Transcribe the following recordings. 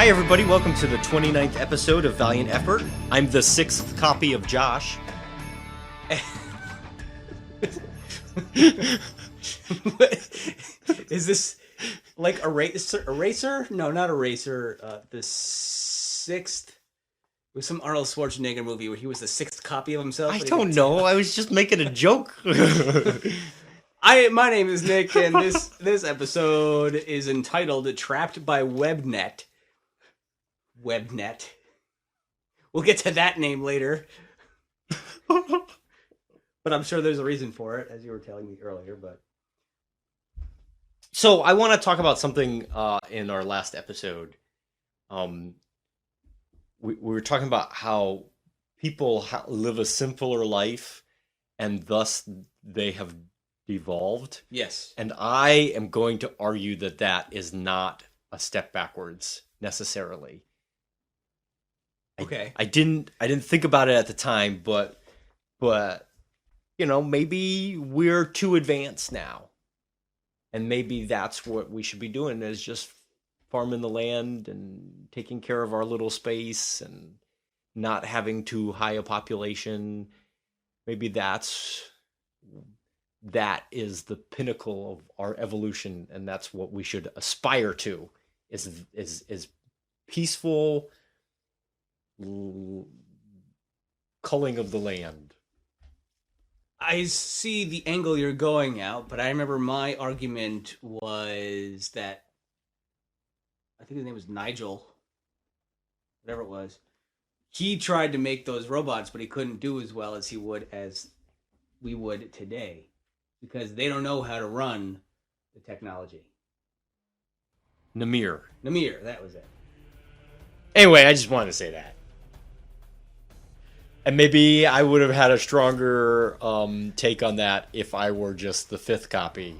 Hi, everybody. Welcome to the 29th episode of Valiant Effort. I'm the 6th copy of Josh. Is this like a racer? No, not a racer. The sixth. It was some Arnold Schwarzenegger movie where he was the sixth copy of himself. I don't know. I was just making a joke. My name is Nick, and this episode is entitled "Trapped by Webnet." Webnet. We'll get to that name later. But I'm sure there's a reason for it, as you were telling me earlier. But So I want to talk about something in our last episode. We were talking about how people live a simpler life, and thus they have devolved. yes, And I am going to argue that that is not a step backwards necessarily. okay. I didn't think about it at the time, but you know, maybe we're too advanced now. And maybe that's what we should be doing, is just farming the land and taking care of our little space and not having too high a population. Maybe that is the pinnacle of our evolution, and that's what we should aspire to, is peaceful culling of the land. I see the angle you're going out, but I remember my argument was that I think his name was Nigel, whatever it was. He tried to make those robots, but he couldn't do as well as we would today, because they don't know how to run the technology. Namir, that was it. anyway, I just wanted to say that. And maybe I would have had a stronger take on that if I were just the 5th copy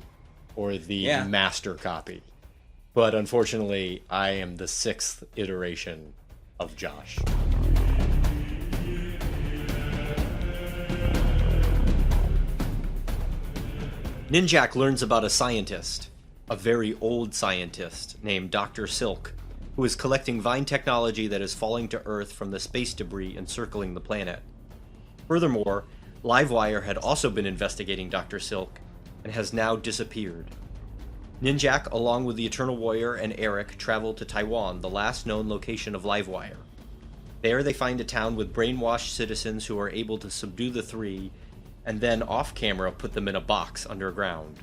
or the master copy. But unfortunately, I am the 6th iteration of Josh. Ninjak learns about a scientist, a very old scientist named Dr. Silk, who is collecting vine technology that is falling to Earth from the space debris encircling the planet. Furthermore, Livewire had also been investigating Dr. Silk and has now disappeared. Ninjak, along with the Eternal Warrior and Eric, travel to Taiwan, the last known location of Livewire. There they find a town with brainwashed citizens who are able to subdue the three, and then off-camera put them in a box underground.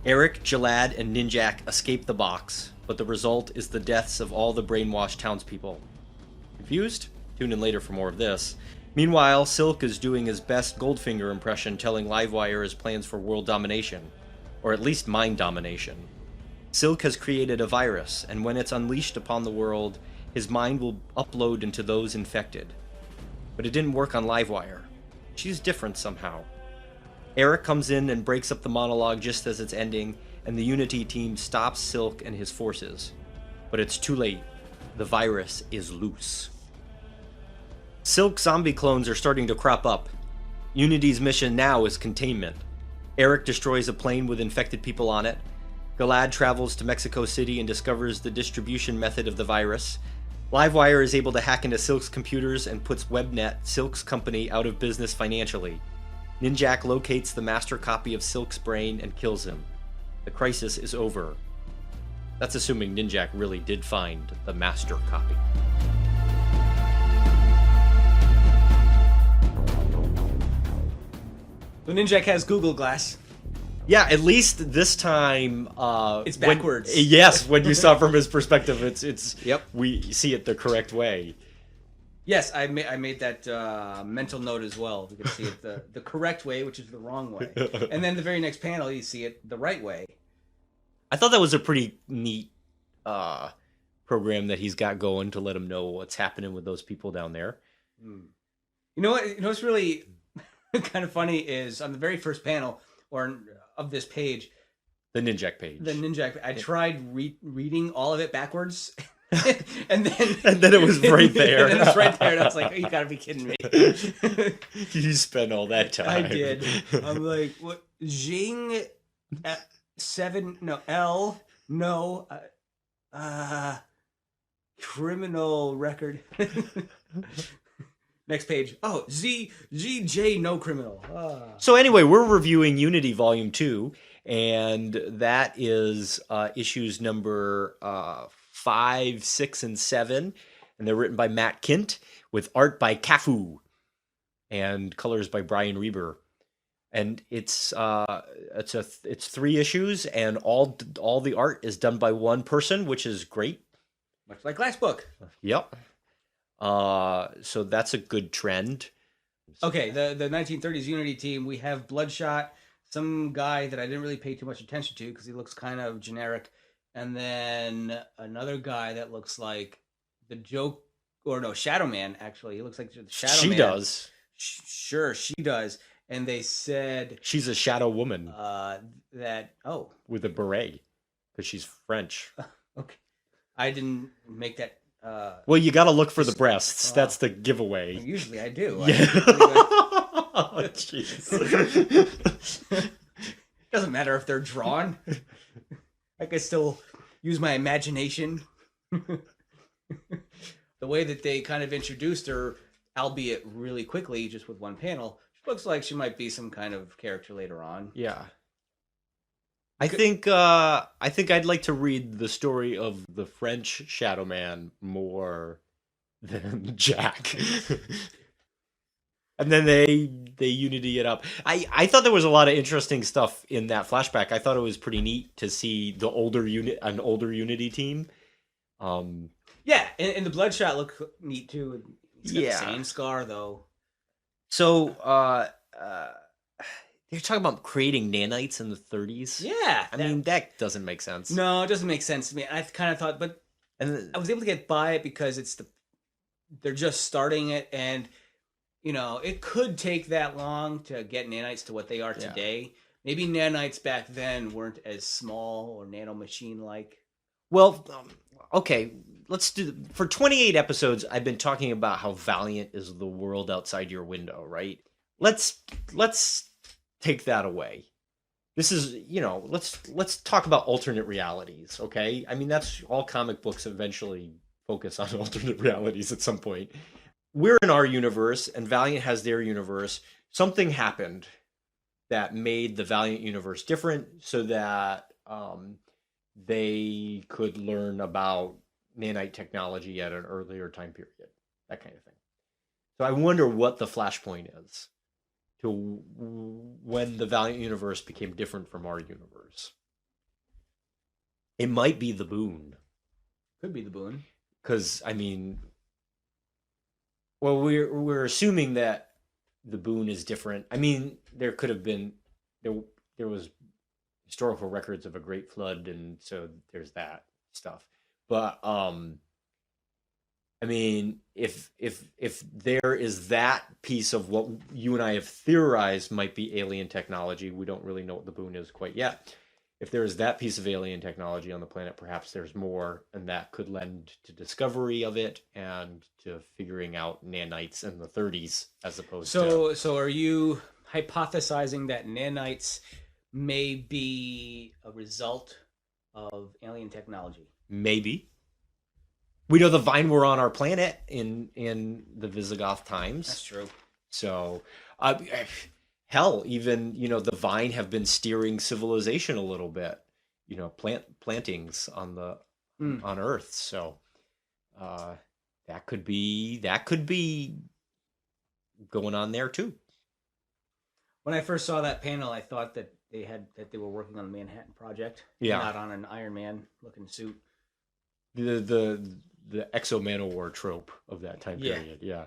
Eric, Jalad, and Ninjak escape the box, but the result is the deaths of all the brainwashed townspeople. Confused? Tune in later for more of this. Meanwhile, Silk is doing his best Goldfinger impression, telling Livewire his plans for world domination, or at least mind domination. Silk has created a virus, and when it's unleashed upon the world, his mind will upload into those infected. But it didn't work on Livewire. She's different somehow. Eric comes in and breaks up the monologue just as it's ending, and the Unity team stops Silk and his forces. But it's too late. The virus is loose. Silk zombie clones are starting to crop up. Unity's mission now is containment. Eric destroys a plane with infected people on it. Galad travels to Mexico City and discovers the distribution method of the virus. Livewire is able to hack into Silk's computers and puts Webnet, Silk's company, out of business financially. Ninjak locates the master copy of Silk's brain and kills him. The crisis is over. That's assuming Ninjak really did find the master copy. The Ninjak has Google Glass. Yeah, at least this time It's backwards. Yes, when you saw from his perspective, it's Yep. we see it the correct way. Yes, I made that mental note as well. You can see it the correct way, which is the wrong way. And then the very next panel, you see it the right way. I thought that was a pretty neat program that he's got going to let him know what's happening with those people down there. You know what? You know what's really kind of funny is on the very first panel of this page, The Ninjak page. I tried reading all of it backwards. and then it was right there. And then it's right there, and I was like, oh, you gotta be kidding me. You spent all that time. I did. I'm like, what? Jing, 7, no, L, no, criminal record. Next page. Oh, ZJ no criminal. So anyway, we're reviewing Unity Volume 2, and that is issues number 5, 6, and 7, and they're written by Matt Kint with art by Cafu and colors by Brian Reber. And it's 3 issues, and all the art is done by one person, which is great. Much like last book. Yep. So that's a good trend. Okay, the 1930s Unity team, we have Bloodshot, some guy that I didn't really pay too much attention to because he looks kind of generic, and then another guy that looks like the Shadow Man, actually. He looks like the Shadow Man. She does. Sure, she does. And they said... She's a shadow woman. With a beret, because she's French. Okay. I didn't make that... well, you got to look for the breasts. That's the giveaway. Usually I do. Yeah. Oh, jeez. Doesn't matter if they're drawn. I can still use my imagination. The way that they kind of introduced her, albeit really quickly, just with one panel, she looks like she might be some kind of character later on. Yeah. I think I'd like to read the story of the French Shadow Man more than Jack. And then they Unity it up. I thought there was a lot of interesting stuff in that flashback. I thought it was pretty neat to see an older Unity team. Yeah, and the Bloodshot look neat too. He's got the same scar though. So you're talking about creating nanites in the 30s? Yeah. I mean, that doesn't make sense. No, it doesn't make sense to me. I kind of thought, but I was able to get by it because they're just starting it, and it could take that long to get nanites to what they are today. Maybe nanites back then weren't as small or nanomachine-like. Well, okay, let's do... For 28 episodes, I've been talking about how Valiant is the world outside your window, right? Let's take that away. This is, let's talk about alternate realities, okay? I mean, that's all comic books eventually focus on alternate realities at some point. We're in our universe, and Valiant has their universe. Something happened that made the Valiant universe different so that they could learn about nanite technology at an earlier time period, that kind of thing. So I wonder what the flashpoint is to when the Valiant universe became different from our universe. It might be the Boon. Could be the Boon. Because, I mean... Well, we're assuming that the Boon is different. I mean, there could have been... There was historical records of a great flood, and so there's that stuff. But, I mean, if there is that piece of what you and I have theorized might be alien technology, we don't really know what the Boon is quite yet. If there is that piece of alien technology on the planet, perhaps there's more, and that could lend to discovery of it and to figuring out nanites in the 30s as opposed to... So are you hypothesizing that nanites may be a result of alien technology? Maybe. We know the Vine were on our planet in the Visigoth times. That's true. So, hell, even, the Vine have been steering civilization a little bit. Plantings on on Earth. So, that could be going on there too. When I first saw that panel, I thought that they were working on the Manhattan Project, not on an Iron Man looking suit. The Exo-Manowar trope of that time period, yeah.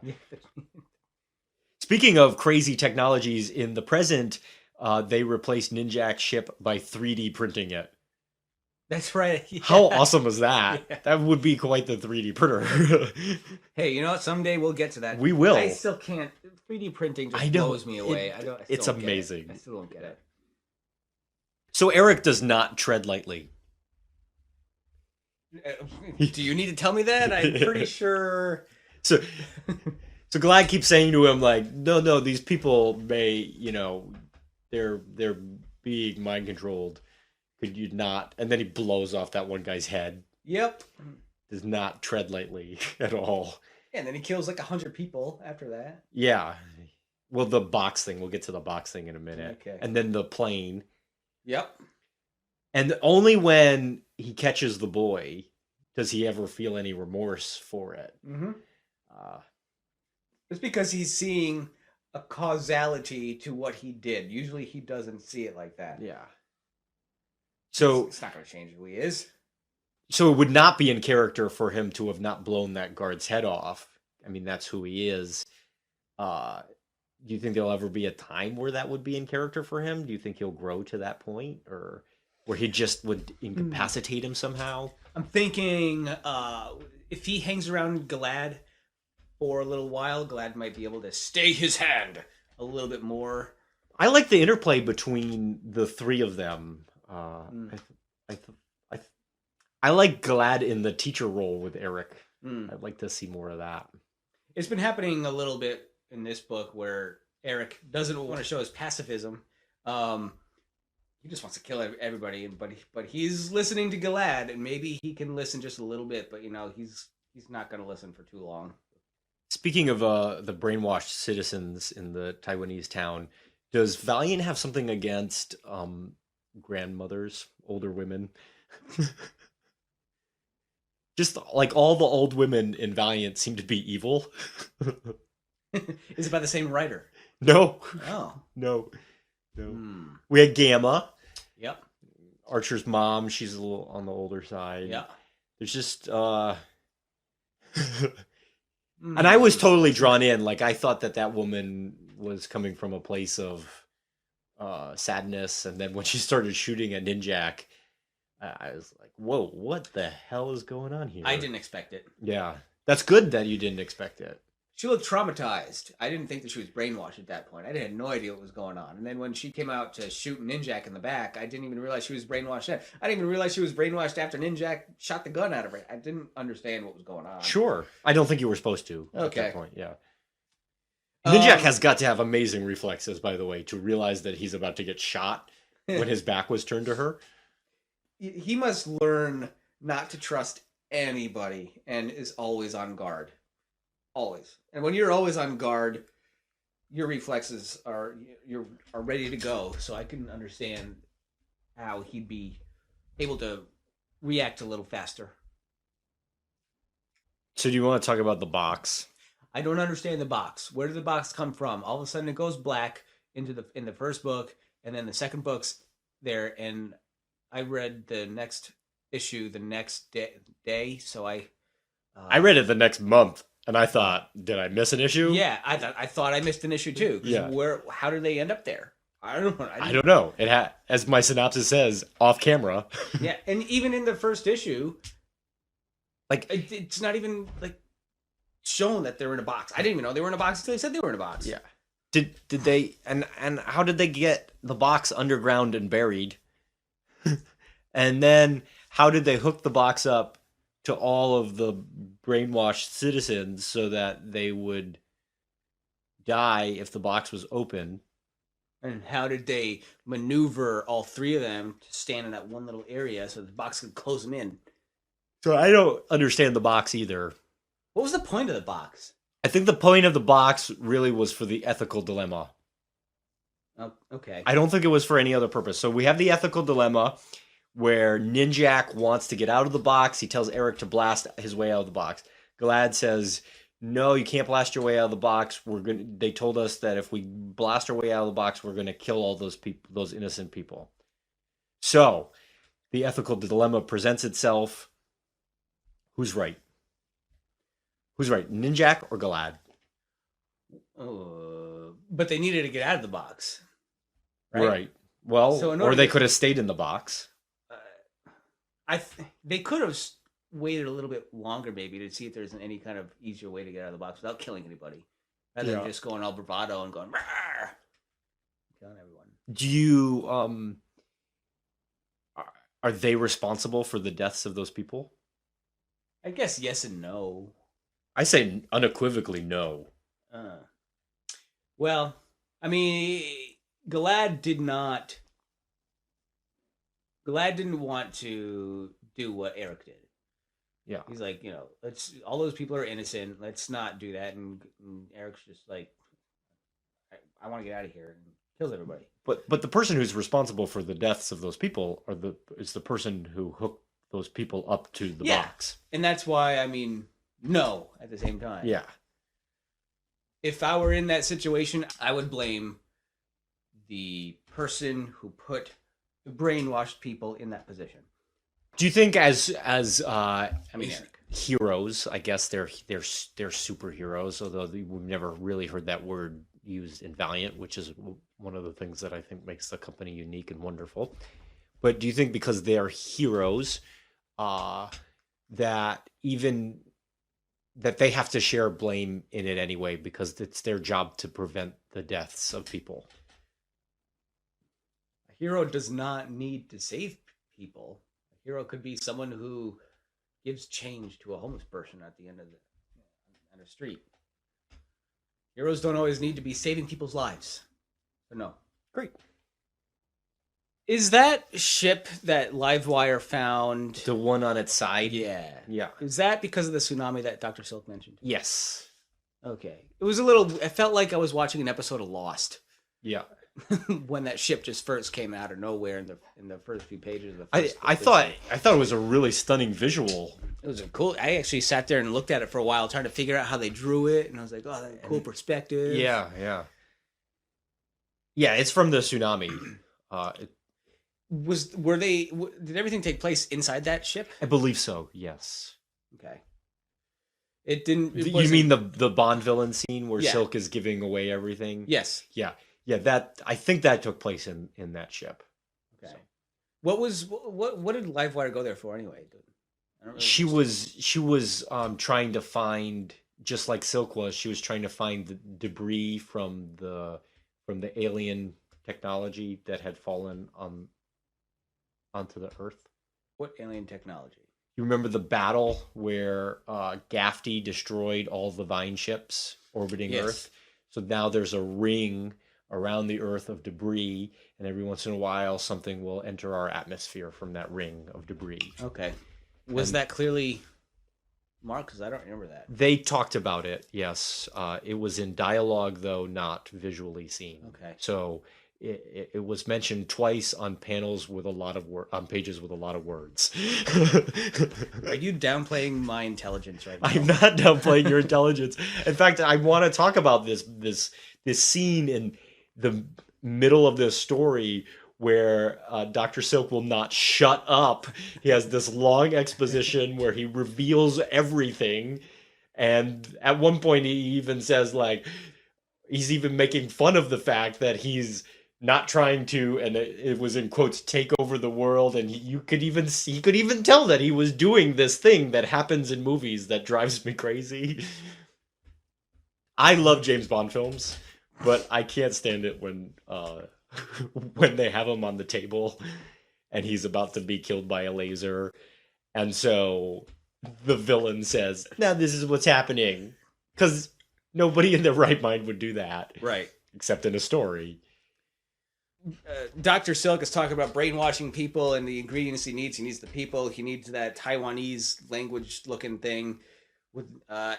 Speaking of crazy technologies in the present, they replaced Ninjak's ship by 3D printing it. That's right. Yeah. How awesome is that? Yeah. That would be quite the 3D printer. Hey, you know what? Someday we'll get to that. We will. I still can't. 3D printing just blows me away. It's amazing. I still don't get it. So Eric does not tread lightly. Do you need to tell me that? I'm pretty sure. So Glad keeps saying to him, like, no, these people may, they're being mind controlled. Could you not? And then he blows off that one guy's head. Yep. does not tread lightly at all. Yeah, and then he kills like 100 people after that. Yeah. Well, the box thing. We'll get to the box thing in a minute. Okay. And then the plane. Yep. And only when he catches the boy does he ever feel any remorse for it. Mm-hmm. Uh, It's because he's seeing a causality to what he did. Usually he doesn't see it like that. yeah. So It's not going to change who he is. So it would not be in character for him to have not blown that guard's head off. I mean, that's who he is. Do you think there'll ever be a time where that would be in character for him? Do you think he'll grow to that point, or where he just would incapacitate him somehow? I'm thinking if he hangs around Galad for a little while, Galad might be able to stay his hand a little bit more. I like the interplay between the three of them. I like Glad in the teacher role with Eric. I'd like to see more of that. It's been happening a little bit in this book where Eric doesn't want to show his pacifism. He just wants to kill everybody, but he's listening to Galad, and maybe he can listen just a little bit, but he's not going to listen for too long. Speaking of the brainwashed citizens in the Taiwanese town, does Valiant have something against grandmothers, older women? Just like all the old women in Valiant seem to be evil. Is it by the same writer? No. Oh. No. We had Gamma. Yep. Archer's mom, she's a little on the older side. Yeah. There's just and I was totally drawn in. Like, I thought that woman was coming from a place of sadness, and then when she started shooting at Ninjak, I was like, whoa, what the hell is going on here? I didn't expect it. Yeah. That's good that you didn't expect it. She looked traumatized. I didn't think that she was brainwashed at that point. I had no idea what was going on. And then when she came out to shoot Ninjak in the back, I didn't even realize she was brainwashed then. I didn't even realize she was brainwashed after Ninjak shot the gun out of her. I didn't understand what was going on. Sure. I don't think you were supposed to at Okay. that point, yeah. Ninjak has got to have amazing reflexes, by the way, to realize that he's about to get shot when his back was turned to her. He must learn not to trust anybody and is always on guard. Always. And when you're always on guard, your reflexes are ready to go. So I can understand how he'd be able to react a little faster. So do you want to talk about the box? I don't understand the box. Where did the box come from? All of a sudden it goes black in the first book, and then the second book's there, and I read the next issue the next day, so I read it the next month. And I thought, did I miss an issue? Yeah, I thought I missed an issue too. Yeah. How did they end up there? I don't know. I don't know. It had, as my synopsis says, off camera. Yeah, and even in the first issue, like it's not even like shown that they're in a box. I didn't even know they were in a box until they said they were in a box. Yeah. Did they and how did they get the box underground and buried? And then how did they hook the box up to all of the brainwashed citizens so that they would die if the box was open? And how did they maneuver all three of them to stand in that one little area so the box could close them in? So I don't understand the box either. What was the point of the box? I think the point of the box really was for the ethical dilemma. Oh, okay. I don't think it was for any other purpose. So we have the ethical dilemma where Ninjak wants to get out of the box. He tells Eric to blast his way out of the box. Galad says, no, you can't blast your way out of the box. They told us that if we blast our way out of the box, we're going to kill all those people, those innocent people. So the ethical dilemma presents itself. Who's right? Who's right, Ninjak or Galad? But they needed to get out of the box. Right. Well, so or they could have stayed in the box. They could have waited a little bit longer, maybe, to see if there's any kind of easier way to get out of the box without killing anybody, rather than just going all bravado and going, "Rawr!" Killing everyone. Do you are they responsible for the deaths of those people? I guess yes and no. I say unequivocally no. Well, I mean, Galad didn't want to do what Eric did. Yeah. He's like, let's all those people are innocent. Let's not do that. And Eric's just like, I want to get out of here, and kills everybody. But the person who's responsible for the deaths of those people is the person who hooked those people up to the box. And that's why, no, at the same time. Yeah. If I were in that situation, I would blame the person who put brainwashed people in that position. Do you think as Eric. heroes, I guess they're superheroes, although we've never really heard that word used in Valiant, which is one of the things that I think makes the company unique and wonderful. But do you think because they're heroes, that they have to share blame in it anyway because it's their job to prevent the deaths of people? A hero does not need to save people. A hero could be someone who gives change to a homeless person at the end of the street. Heroes don't always need to be saving people's lives. But no. Great. Is that ship that Livewire found... The one on its side? Yeah. Yeah. Is that because of the tsunami that Dr. Silk mentioned? Yes. Okay. It felt like I was watching an episode of Lost. Yeah. When that ship just first came out of nowhere in the first few pages of the first I thought it was a really stunning visual. It was cool. I actually sat there and looked at it for a while, trying to figure out how they drew it, and I was like, "Oh, that's a cool perspective." Yeah. It's from the tsunami. Did everything take place inside that ship? I believe so. Yes. Okay. It didn't. You mean the Bond villain scene where Yeah. Silk is giving away everything? Yes. Yeah. That I think that took place in that ship. Okay. So. What did Livewire go there for anyway? I don't really She was trying to find, just like Silk was, she was trying to find the debris from the alien technology that had fallen onto the Earth. What alien technology? You remember the battle where Gafty destroyed all the Vine ships orbiting Yes. Earth? So now there's a ring around the Earth of debris, and every once in a while something will enter our atmosphere from that ring of debris. Okay. Was that clearly marked? Because I don't remember that. They talked about it, yes. It was in dialogue, though, not visually seen. Okay. So it was mentioned twice on panels with a lot of on pages with a lot of words. Are you downplaying my intelligence right now? I'm not downplaying your intelligence. In fact, I want to talk about this scene in the middle of this story where Dr. Silk will not shut up. He has this long exposition where he reveals everything. And at one point he even says, like, he's even making fun of the fact that he's not trying to, and it was in quotes, take over the world. And he could even tell that he was doing this thing that happens in movies that drives me crazy. I love James Bond films, but I can't stand it when they have him on the table and he's about to be killed by a laser. And so the villain says, now this is what's happening. Because nobody in their right mind would do that. Right. Except in a story. Dr. Silk is talking about brainwashing people and the ingredients he needs. He needs the people. He needs that Taiwanese language-looking thing. Well,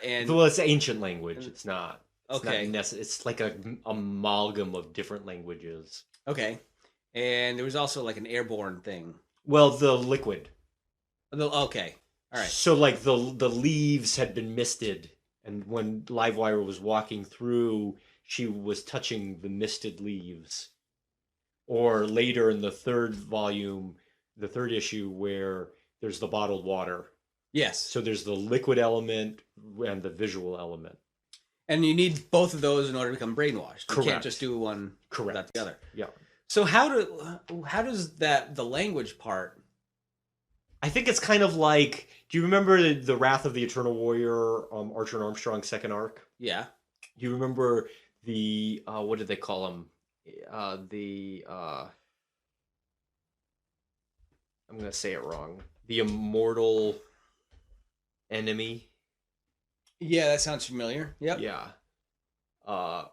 it's ancient language. It's not. Okay. It's like an amalgam of different languages. Okay. And there was also like an airborne thing. Well, the liquid. Okay. All right. So like the leaves had been misted, and when Livewire was walking through, she was touching the misted leaves. Or later in the third volume, the third issue, where there's the bottled water. Yes. So there's the liquid element and the visual element. And you need both of those in order to become brainwashed. Correct. You can't just do one without the other. Yeah. So how does the language part? I think it's kind of like, do you remember the Wrath of the Eternal Warrior, Archer and Armstrong's second arc? Yeah. Do you remember the what did they call him? I'm gonna say it wrong. The immortal enemy. Yeah, that sounds familiar. Yep. Yeah. Or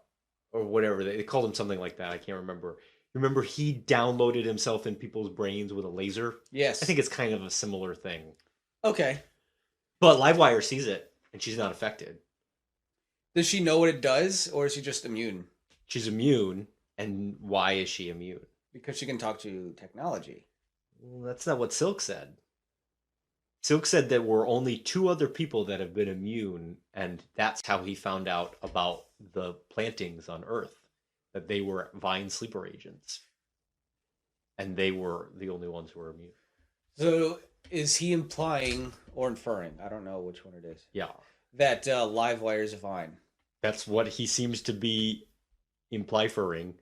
whatever. They called him something like that. I can't remember. Remember he downloaded himself in people's brains with a laser? Yes. I think it's kind of a similar thing. Okay. But Livewire sees it, and she's not affected. Does she know what it does, or is she just immune? She's immune, and why is she immune? Because she can talk to technology. Well, that's not what Silk said. Silk said there were only 2 other people that have been immune, and that's how he found out about the plantings on Earth, that they were Vine sleeper agents. And they were the only ones who were immune. So is he implying or inferring? I don't know which one it is. Yeah. That Livewire is a Vine. That's what he seems to be implying.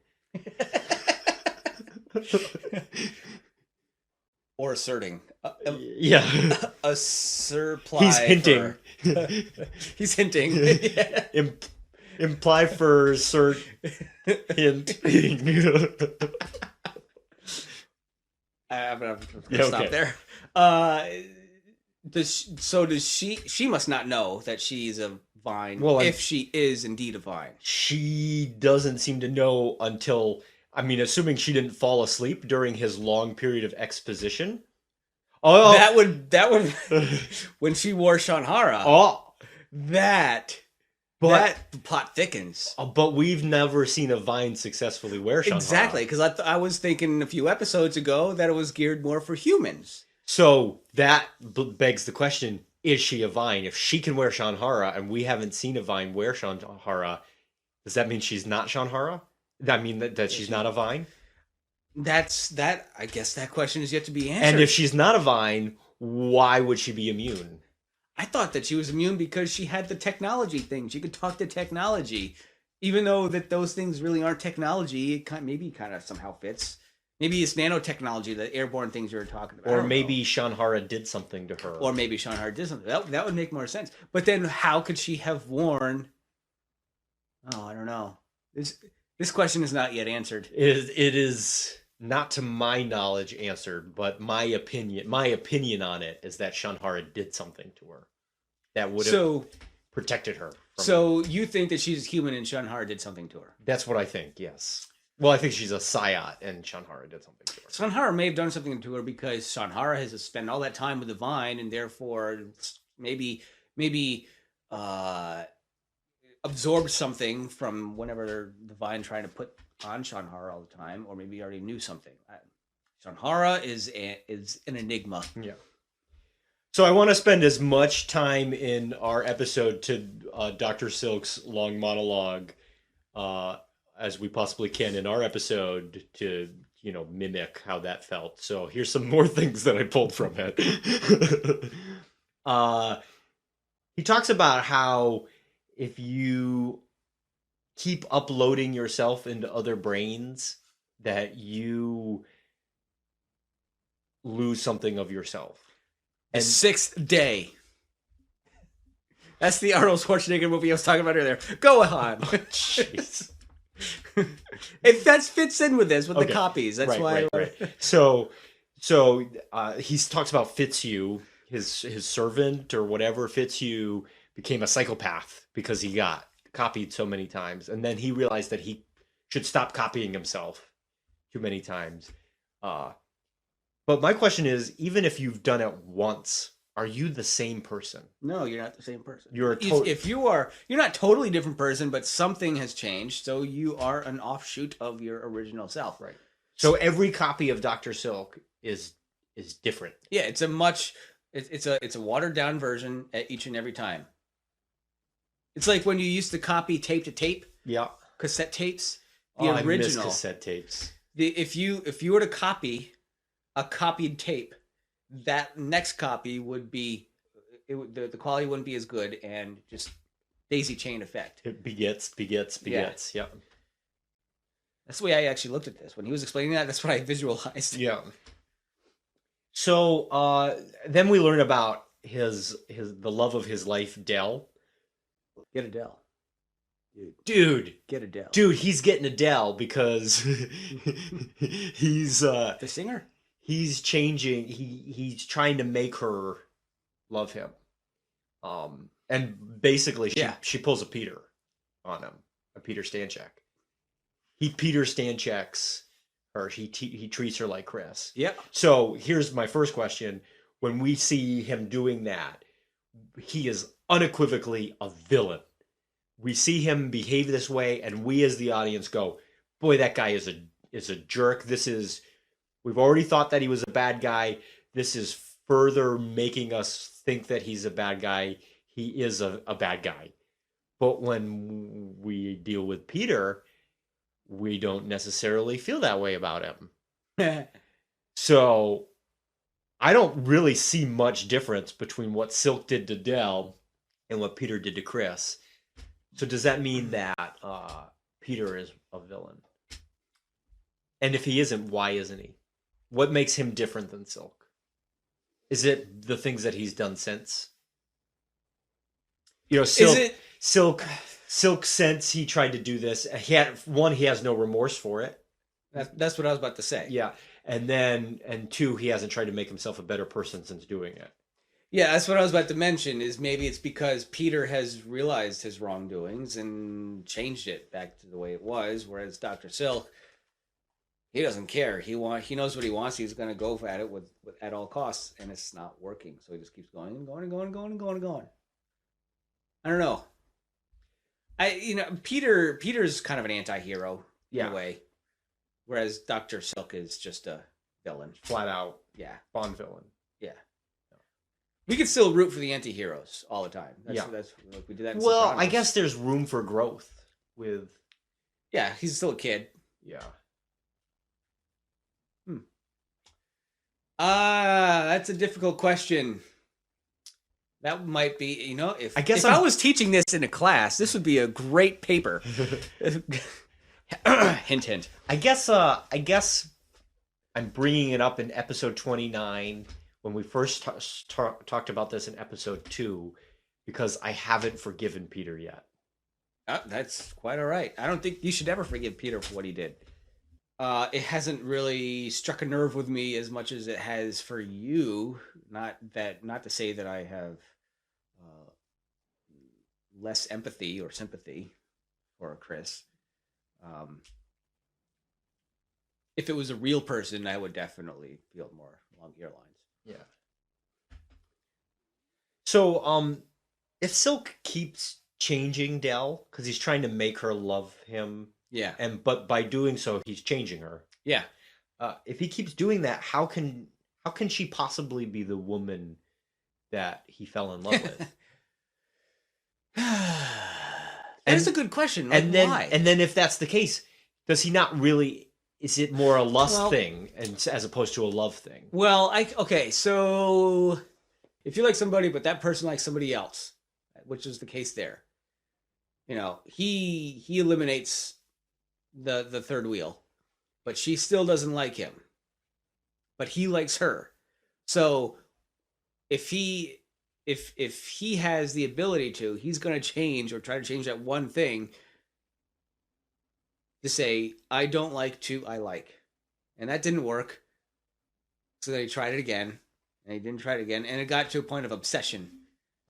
Or asserting. Yeah. A surply. He's hinting. He's hinting. Yeah. Imply for cert. Hint. I'm gonna Yeah, stop okay. there. Does she? She must not know that she's a Vine. Well, if she is indeed a Vine, she doesn't seem to know until, I mean, assuming she didn't fall asleep during his long period of exposition. Oh, that would when she wore Shanhara. oh, That plot thickens. but we've never seen a Vine successfully wear Shanhara. Exactly, because I was thinking a few episodes ago that it was geared more for humans. So that begs the question, is she a Vine? If she can wear Shanhara and we haven't seen a Vine wear Shanhara, does that mean she's not Shanhara? That mean that she's not a Vine? I guess that question is yet to be answered. And if she's not a Vine, why would she be immune? I thought that she was immune because she had the technology thing. She could talk to technology. Even though that those things really aren't technology, it maybe kind of somehow fits. Maybe it's nanotechnology, the airborne things you were talking about. Or maybe Shanhara did something to her. Or maybe Shanhara did something. That would make more sense. But then how could she have worn... Oh, I don't know. This question is not yet answered. It is not to my knowledge answered, but my opinion on it is that Shanhara did something to her that would have protected her. You think that she's human and Shanhara did something to her? That's what I think, yes. Well, I think she's a Sayat and Shanhara did something to her. Shanhara may have done something to her because Shanhara has spent all that time with the Vine and therefore maybe absorbed something from whenever the Vine trying to put on Shanhara all the time, or maybe already knew something. Shanhara is an enigma. Yeah. So I want to spend as much time in our episode to Dr. Silk's long monologue as we possibly can in our episode to, mimic how that felt. So here's some more things that I pulled from it. He talks about how if you keep uploading yourself into other brains, that you lose something of yourself. And 6th Day. That's the Arnold Schwarzenegger movie I was talking about earlier. Go on. Jeez. If that fits in with this, with Okay. the copies. That's why. Right. So he talks about Fitzhugh, his servant or whatever. Fitzhugh became a psychopath because he got copied so many times, and then he realized that he should stop copying himself too many times. But my question is, even if you've done it once, are you the same person? No, you're not the same person. You're you're not totally different person, but something has changed, so you are an offshoot of your original self. Right. So every copy of Dr. Silk is different. Yeah, it's a watered down version at each and every time. It's like when you used to copy tape to tape. Yeah. Cassette tapes. I miss cassette tapes. If you were to copy a copied tape, that next copy would be the quality wouldn't be as good and just daisy chain effect. It begets. Yeah. That's the way I actually looked at this. When he was explaining that, that's what I visualized. Yeah. So then we learn about the love of his life, Dell. Get Adele. Dude. Get Adele. Dude, he's getting Adele because he's the singer? He's changing. He's trying to make her love him. And basically she pulls a Peter on him, a Peter Stanchek. He Peter Stancheks her. He treats her like Chris. Yeah. So here's my first question: when we see him doing that, he is unequivocally a villain. We see him behave this way, and we as the audience go, boy, that guy is a jerk. We've already thought that he was a bad guy. This is further making us think that he's a bad guy. He is a bad guy. But when we deal with Peter, we don't necessarily feel that way about him. So I don't really see much difference between what Silk did to Del and what Peter did to Chris. So does that mean that Peter is a villain? And if he isn't, why isn't he? What makes him different than Silk? Is it the things that he's done since? You know, Silk, since he tried to do this, he has no remorse for it. That's what I was about to say. Yeah. And two, he hasn't tried to make himself a better person since doing it. Yeah, that's what I was about to mention, is maybe it's because Peter has realized his wrongdoings and changed it back to the way it was, whereas Dr. Silk, he doesn't care. He knows what he wants. He's going to go at it with at all costs, and it's not working. So he just keeps going and going and going and going and going and going. I don't know. Peter's kind of an anti-hero in a way, whereas Dr. Silk is just a villain. Flat out. Yeah. Bond villain. Yeah. We can still root for the anti-heroes all the time. That's like we do that in Sopranos. I guess there's room for growth with... Yeah, he's still a kid. Yeah. That's a difficult question. That might be, if I was teaching this in a class, this would be a great paper. Hint, hint. I guess I'm bringing it up in episode 29 when we first talked about this in episode 2 because I haven't forgiven Peter yet. That's quite all right. I don't think you should ever forgive Peter for what he did. It hasn't really struck a nerve with me as much as it has for you. Not to say that I have less empathy or sympathy for Chris. If it was a real person, I would definitely feel more along your lines. Yeah. So, if Silk keeps changing Del because he's trying to make her love him, but by doing so, he's changing her. Yeah. If he keeps doing that, how can she possibly be the woman that he fell in love with? That's a good question. Why? And then if that's the case, does he not really? Is it more a lust thing as opposed to a love thing? Well, so if you like somebody, but that person likes somebody else, which is the case there, he eliminates the third wheel, but she still doesn't like him, but he likes her. So if he has the ability to, he's going to change or try to change that one thing to say, I don't like to, I like. And that didn't work. So then he tried it again, and he didn't try it again, and it got to a point of obsession.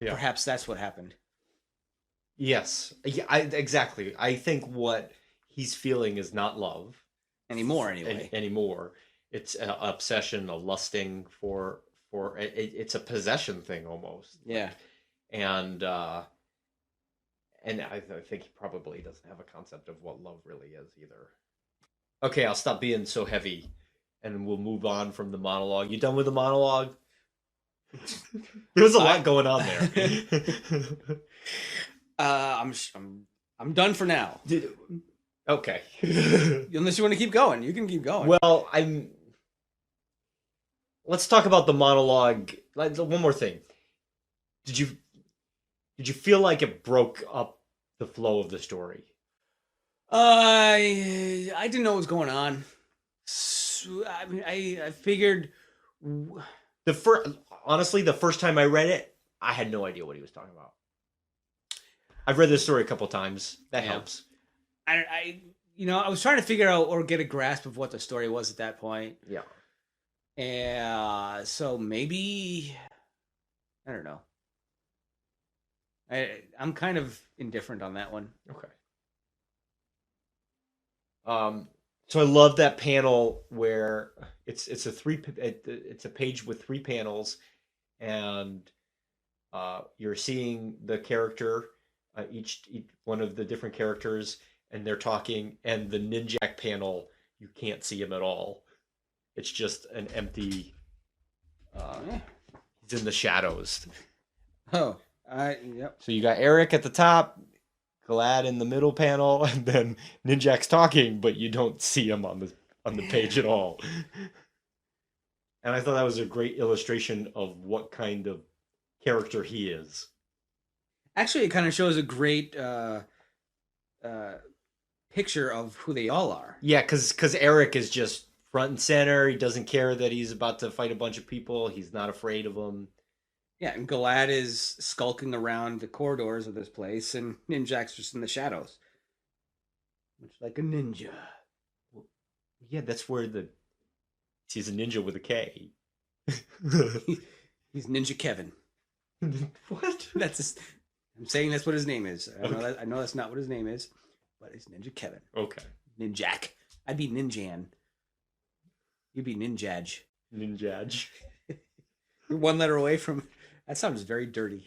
Yeah. Perhaps that's what happened. Yes. Yeah, exactly. I think what he's feeling is not love. Anymore, anyway. Anymore. It's an obsession, a lusting for it's a possession thing almost. Yeah. And I think he probably doesn't have a concept of what love really is either. Okay, I'll stop being so heavy and we'll move on from the monologue. You done with the monologue? There's a lot going on there. I'm done for now. Okay. Unless you want to keep going. You can keep going. Well, let's talk about the monologue. One more thing. Did you feel like it broke up the flow of the story? I didn't know what was going on. So, I figured. Honestly, the first time I read it, I had no idea what he was talking about. I've read this story a couple times. That helps. I was trying to figure out or get a grasp of what the story was at that point. Yeah. And so maybe, I don't know. I'm kind of indifferent on that one. Okay. So I love that panel where it's a page with 3 panels, and You're seeing the character, each one of the different characters, and they're talking. And the Ninjak panel, you can't see him at all. It's just an empty. He's in the shadows. Oh, yep. So you got Eric at the top, Glad in the middle panel, and then Ninjak's talking, but you don't see him on the page at all. And I thought that was a great illustration of what kind of character he is. Actually, it kind of shows a great picture of who they all are. Yeah, because Eric is just front and center. He doesn't care that he's about to fight a bunch of people. He's not afraid of them. Yeah, and Galad is skulking around the corridors of this place, and Ninjak's just in the shadows. Much like a ninja. Well, yeah, that's where he's a ninja with a K. He's Ninja Kevin. What? I'm saying that's what his name is. I know that's not what his name is, but it's Ninja Kevin. Okay. Ninjak. I'd be Ninjan. You'd be Ninjaj. Ninjaj. You're one letter away from... That sounds very dirty.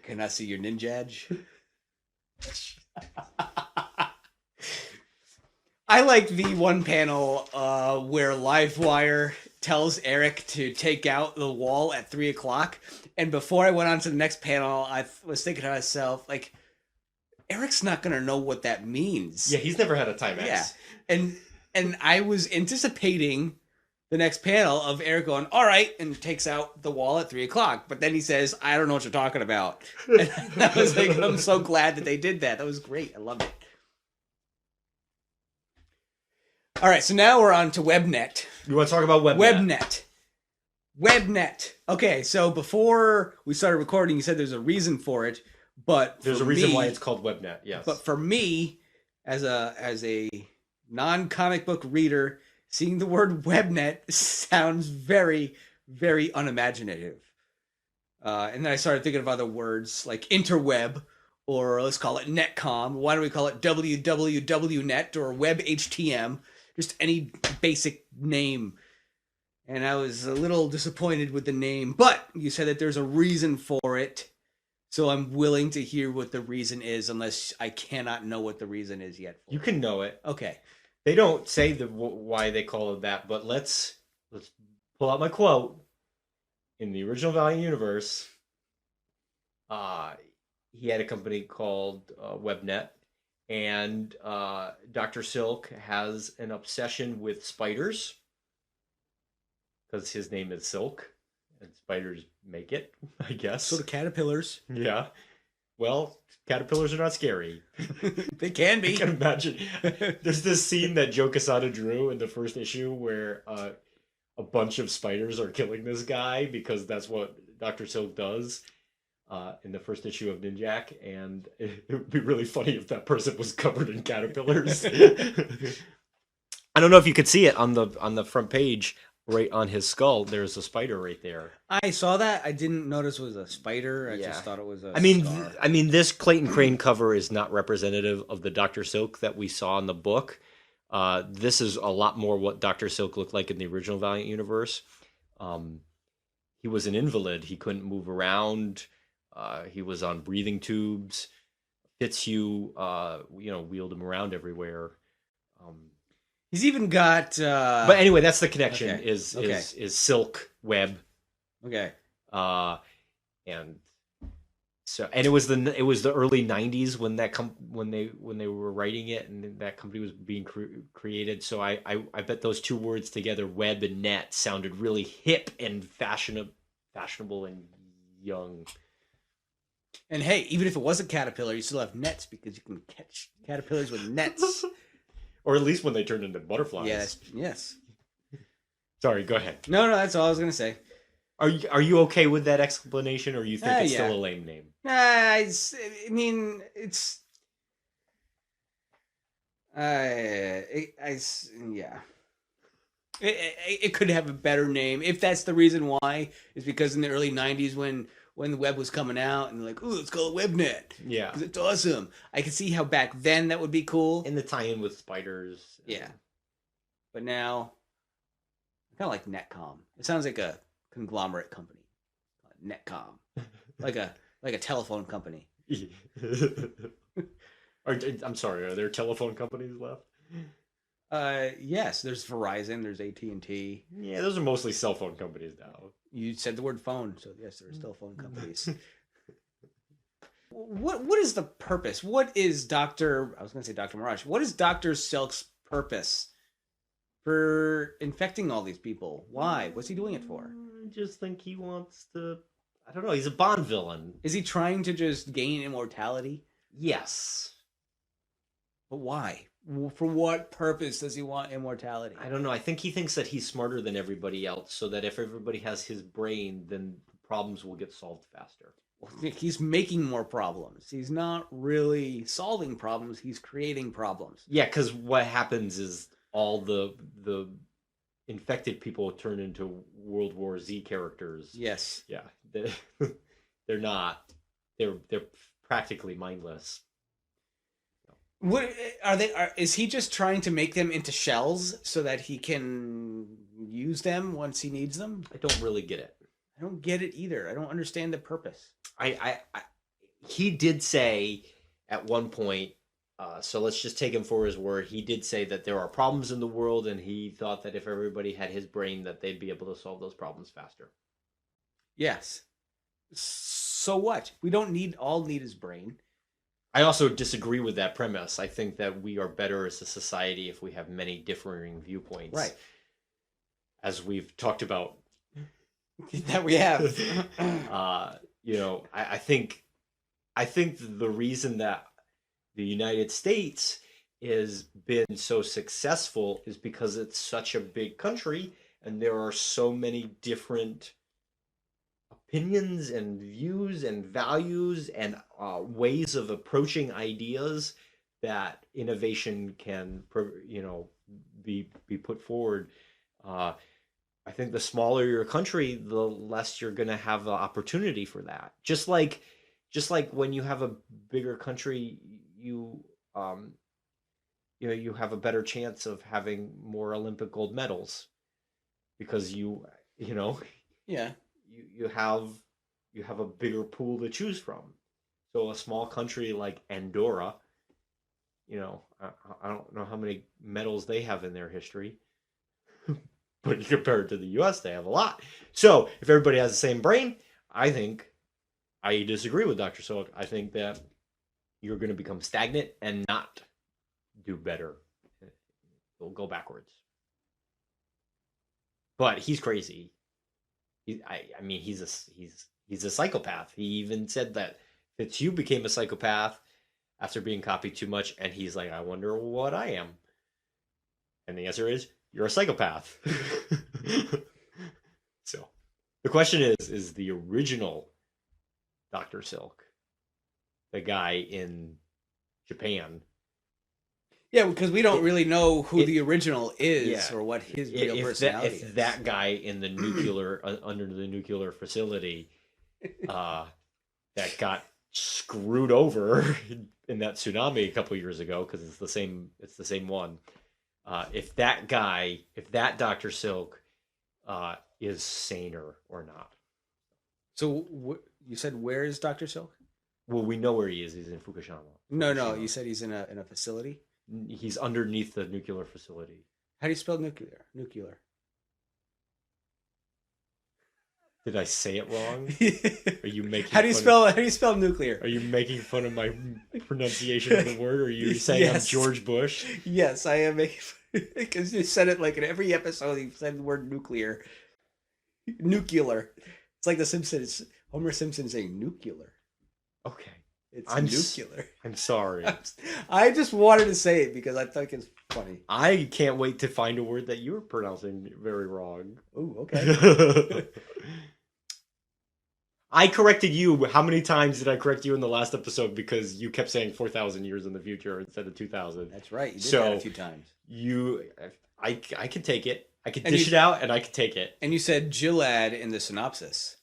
Can I see your Ninjaj? I like the one panel where Livewire tells Eric to take out the wall at 3 o'clock. And before I went on to the next panel, I was thinking to myself, like, Eric's not going to know what that means. Yeah, he's never had a Timex. Yeah. And I was anticipating the next panel of Eric going, all right, and takes out the wall at 3 o'clock. But then he says, I don't know what you're talking about. And I was like, I'm so glad that they did that. That was great. I loved it. All right, so now we're on to Webnet. You want to talk about Webnet? Webnet. Okay, so before we started recording, you said there's a reason for it, but there's a reason why it's called Webnet. Yes. But for me, as a non-comic book reader, seeing the word Webnet sounds very, very unimaginative. And then I started thinking of other words like interweb, or let's call it netcom. Why don't we call it www.net or webhtm? Just any basic name. And I was a little disappointed with the name, but you said that there's a reason for it. So I'm willing to hear what the reason is, unless I cannot know what the reason is yet. You can know it. Okay. They don't say why they call it that, but let's pull out my quote. In the original Valiant universe, he had a company called Webnet, and Dr. Silk has an obsession with spiders because his name is Silk, and spiders make it, I guess. So the caterpillars. Yeah. Well, caterpillars are not scary. They can be. I can imagine. There's this scene that Joe Quesada drew in the first issue where a bunch of spiders are killing this guy because that's what Dr. Silk does in the first issue of Ninjak, and it would be really funny if that person was covered in caterpillars. I don't know if you could see it on the front page. Right on his skull, there's a spider right there. I saw that. I didn't notice it was a spider. I just thought it was a star. I mean, this Clayton Crane cover is not representative of the Dr. Silk that we saw in the book. This is a lot more what Dr. Silk looked like in the original Valiant universe. He was an invalid. He couldn't move around. He was on breathing tubes. Fitzhugh, wheeled him around everywhere. He's even got. But anyway, that's the connection. Okay. Is Silk Web. Okay. And so, and it was the early '90s when when they were writing it, and that company was being created. So I bet those two words together, web and net, sounded really hip and fashionable and young. And hey, even if it was a caterpillar, you still have nets because you can catch caterpillars with nets. Or at least when they turn into butterflies. Yes. Sorry, go ahead. No, that's all I was going to say. Are you okay with that explanation, or you think it's still a lame name? I mean, it's... yeah. It could have a better name. If that's the reason why, is because in the early 90s when the web was coming out and like, ooh, let's call it Webnet. Yeah. Because it's awesome. I could see how back then that would be cool. And the tie-in with spiders. Yeah. But now, I kind of like Netcom. It sounds like a conglomerate company, Netcom, like a telephone company. I'm sorry. Are there telephone companies left? Yes, there's Verizon, there's AT&T. Yeah, those are mostly cell phone companies now. You said the word phone, so yes, there are still phone companies. What is the purpose? What is I was going to say Dr. Mirage. What is Dr. Silk's purpose for infecting all these people? Why? What's he doing it for? I just think he wants to. I don't know. He's a Bond villain. Is he trying to just gain immortality? Yes. But why? For what purpose does he want immortality? I don't know. I think he thinks that he's smarter than everybody else, so that if everybody has his brain, then problems will get solved faster. Well, he's making more problems. He's not really solving problems. He's creating problems. Yeah, because what happens is all the infected people turn into World War Z characters. Yes. Yeah, they're not. They're practically mindless. What are they? Is he just trying to make them into shells so that he can use them once he needs them? I don't really get it. I don't get it either. I don't understand the purpose. He did say at one point, so let's just take him for his word. He did say that there are problems in the world, and he thought that if everybody had his brain, that they'd be able to solve those problems faster. Yes. So what? We don't all need his brain. I also disagree with that premise. I think that we are better as a society if we have many differing viewpoints. Right. As we've talked about. That we have. I think the reason that the United States has been so successful is because it's such a big country and there are so many different opinions and views and values and ways of approaching ideas that innovation can be put forward. I think the smaller your country, the less you're going to have the opportunity for that. Just like when you have a bigger country, you have a better chance of having more Olympic gold medals because you have a bigger pool to choose from. So a small country like Andorra, I don't know how many medals they have in their history. But compared to the U.S., they have a lot. So if everybody has the same brain, I disagree with Dr. Silk. I think that you're going to become stagnant and not do better. You'll go backwards. But he's crazy. He's a psychopath. He even said that Fitzhugh became a psychopath after being copied too much, and he's like, I wonder what I am. And the answer is, you're a psychopath. So the question is the original Dr. Silk, the guy in Japan? Yeah, because we don't really know who the original is or what his real personality is. That guy in the nuclear under the nuclear facility that got screwed over in that tsunami a couple years ago, because it's the same one. If that Dr. Silk is saner or not. So you said, where is Dr. Silk? Well, we know where he is. He's in Fukushima. No. You said he's in a facility. He's underneath the nuclear facility. How do you spell nuclear? Nuclear. Did I say it wrong? Are you making? How do you spell nuclear? Are you making fun of my pronunciation of the word? Or are you saying I'm George Bush? Yes, I am making fun, because you said it like in every episode. You said the word nuclear. Nuclear. It's like the Simpsons. Homer Simpson saying nuclear. Okay. It's nuclear. I'm sorry. I just wanted to say it because I think it's funny. I can't wait to find a word that you're pronouncing very wrong. Oh, okay. I corrected you. How many times did I correct you in the last episode because you kept saying 4,000 years in the future instead of 2,000? That's right. You did that a few times. I can take it. I can dish it out and I can take it. And you said Gilad in the synopsis.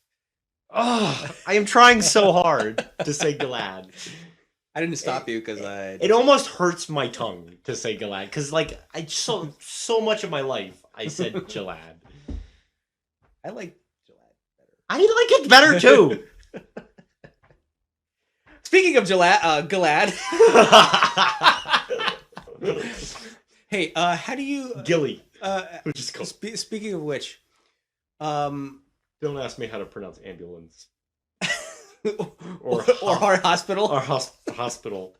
Oh, I am trying so hard to say Gilad. I didn't stop you because It almost hurts my tongue to say Gilad because, so much of my life I said Gilad. I like Gilad. I like it better too. Speaking of Gilad. Hey, how do you... Gilly. Which is cool. Speaking of which... Don't ask me how to pronounce ambulance. or hospital. Or hospital.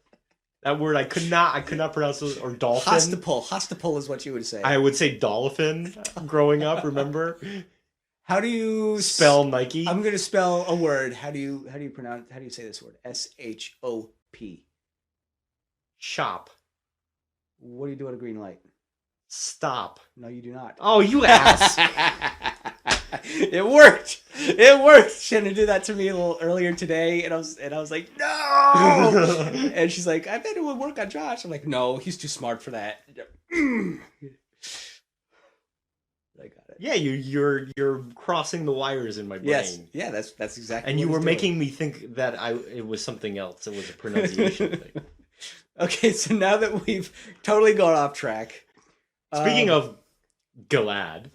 That word I could not pronounce it. Or dolphin. Hostipole is what you would say. I would say dolphin growing up, remember? How do you spell Nike? I'm going to spell a word. How do you say this word? S-H-O-P. Shop. What do you do at a green light? Stop. No, you do not. Oh, you ass. It worked. Shannon did that to me a little earlier today, and I was like, no. And she's like, I bet it would work on Josh. I'm like, no, he's too smart for that. I got it. Yeah, you're crossing the wires in my brain. Yes. Yeah, that's exactly. And what you were doing. Making me think that it was something else. It was a pronunciation thing. Okay, so now that we've totally gone off track. Speaking of Gilad,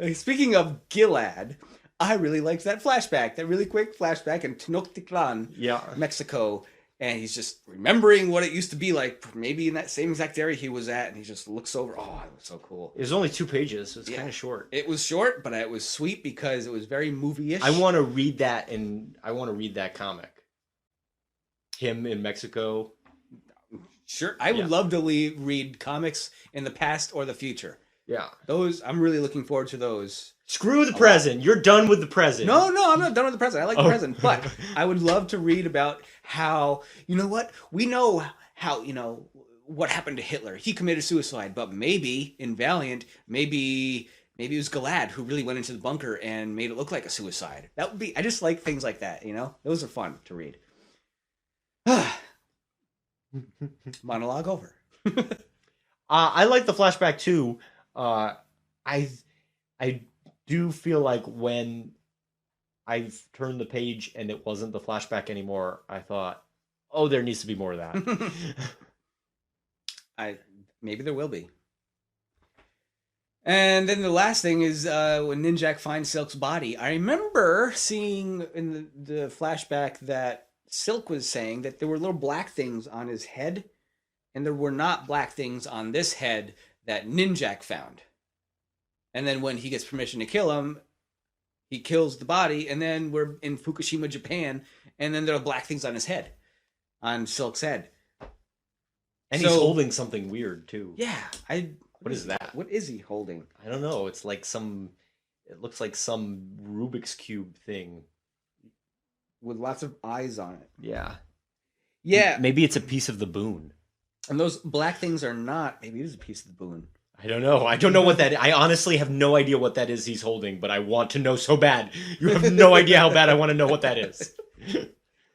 I really liked that flashback, that really quick flashback in Tenochtitlan, Mexico. And he's just remembering what it used to be like, maybe in that same exact area he was at, and he just looks over. Oh, it was so cool. It was only 2 pages. It was kind of short. It was short, but it was sweet because it was very movie-ish. I want to read that, and I want to read that comic. Him in Mexico. Sure, I would love to read comics in the past or the future. Yeah, I'm really looking forward to those. Screw the present. You're done with the present. No, I'm not done with the present. I like the present, but I would love to read about how, you know what? We know how, what happened to Hitler. He committed suicide, but maybe in Valiant, maybe it was Gilad who really went into the bunker and made it look like a suicide. That would be, I just like things like that, Those are fun to read. Monologue over. I like the flashback too. I do feel like when I turned the page and it wasn't the flashback anymore, I thought, oh, there needs to be more of that. Maybe there will be. And then the last thing is when Ninjak finds Silk's body. I remember seeing in the flashback that Silk was saying that there were little black things on his head, and there were not black things on this head that Ninjak found. And then when he gets permission to kill him, he kills the body, and then we're in Fukushima, Japan, and then there are black things on his head, on Silk's head. And he's holding something weird, too. Yeah. What is that? What is he holding? I don't know. It's like it looks like some Rubik's Cube thing. With lots of eyes on it. Yeah. Yeah. Maybe it's a piece of the boon. And those black things are not. Maybe it is a piece of the boon. I don't know. I don't know what that is. I honestly have no idea what that is he's holding, but I want to know so bad. You have no idea how bad I want to know what that is.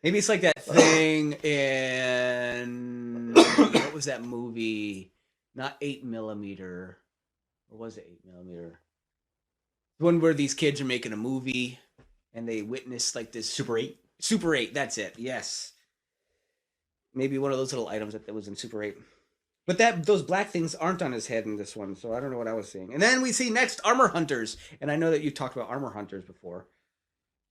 Maybe it's like that thing in... what was that movie? Not 8mm. Or was it 8mm? The one where these kids are making a movie and they witness like this... Super 8? Super 8, that's it. Yes. Maybe one of those little items that was in Super 8. But those black things aren't on his head in this one, so I don't know what I was seeing. And then we see next Armor Hunters. And I know that you talked about Armor Hunters before.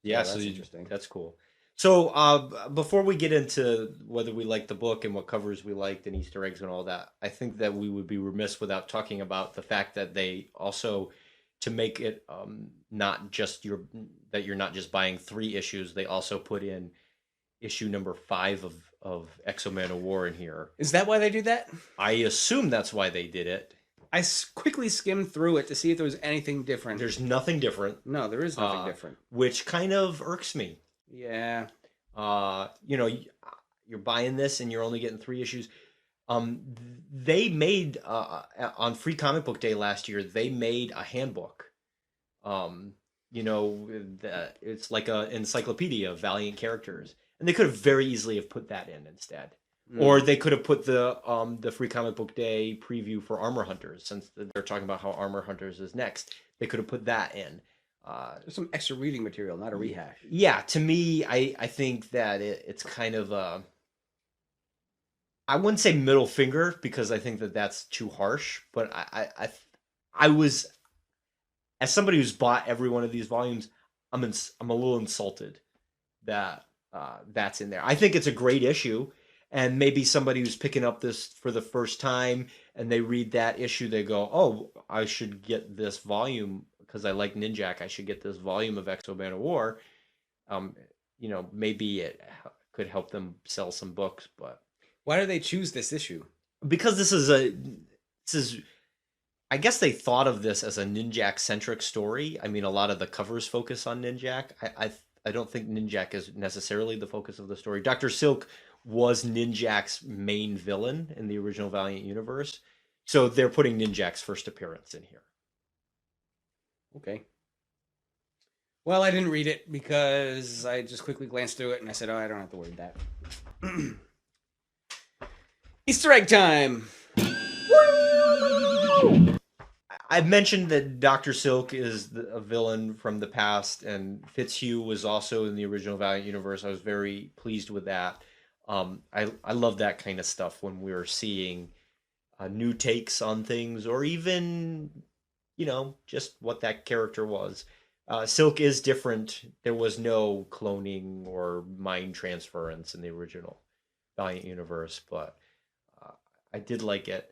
Yeah, so that's interesting. That's cool. So before we get into whether we liked the book and what covers we liked and Easter eggs and all that, I think that we would be remiss without talking about the fact that they also, to make it not just that you're not just buying 3 issues, they also put in issue number 5 of Exo-Man of War in here. Is that why they do that? I assume that's why they did it. I quickly skimmed through it to see if there was anything different. There's nothing different. No, there is nothing different. Which kind of irks me. Yeah. You're buying this and you're only getting 3 issues. They made, on Free Comic Book Day last year, they made a handbook. It's like an encyclopedia of Valiant characters. And they could have very easily have put that in instead. Or they could have put the Free Comic Book Day preview for Armor Hunters, since they're talking about how Armor Hunters is next. They could have put that in. There's some extra reading material, not a rehash. Yeah, to me, I think that it's kind of I wouldn't say middle finger, because I think that that's too harsh. But I was, as somebody who's bought every one of these volumes, I'm a little insulted that that's in there. I think it's a great issue, and maybe somebody who's picking up this for the first time and they read that issue, they go, "Oh, I should get this volume because I like Ninjak. I should get this volume of Exo Man of War." Um, maybe it could help them sell some books, but Why do they choose this issue? because this is I guess they thought of this as a Ninjak centric story. I mean, a lot of the covers focus on Ninjak. I don't think Ninjak is necessarily the focus of the story. Dr. Silk was Ninjak's main villain in the original Valiant universe. So they're putting Ninjak's first appearance in here. Okay. Well, I didn't read it because I just quickly glanced through it and I said, "Oh, I don't have to worry about that." Easter egg time. I mentioned that Dr. Silk is a villain from the past, and Fitzhugh was also in the original Valiant universe. I was very pleased with that. I love that kind of stuff when we're seeing new takes on things, or even, just what that character was. Silk is different. There was no cloning or mind transference in the original Valiant universe, but I did like it.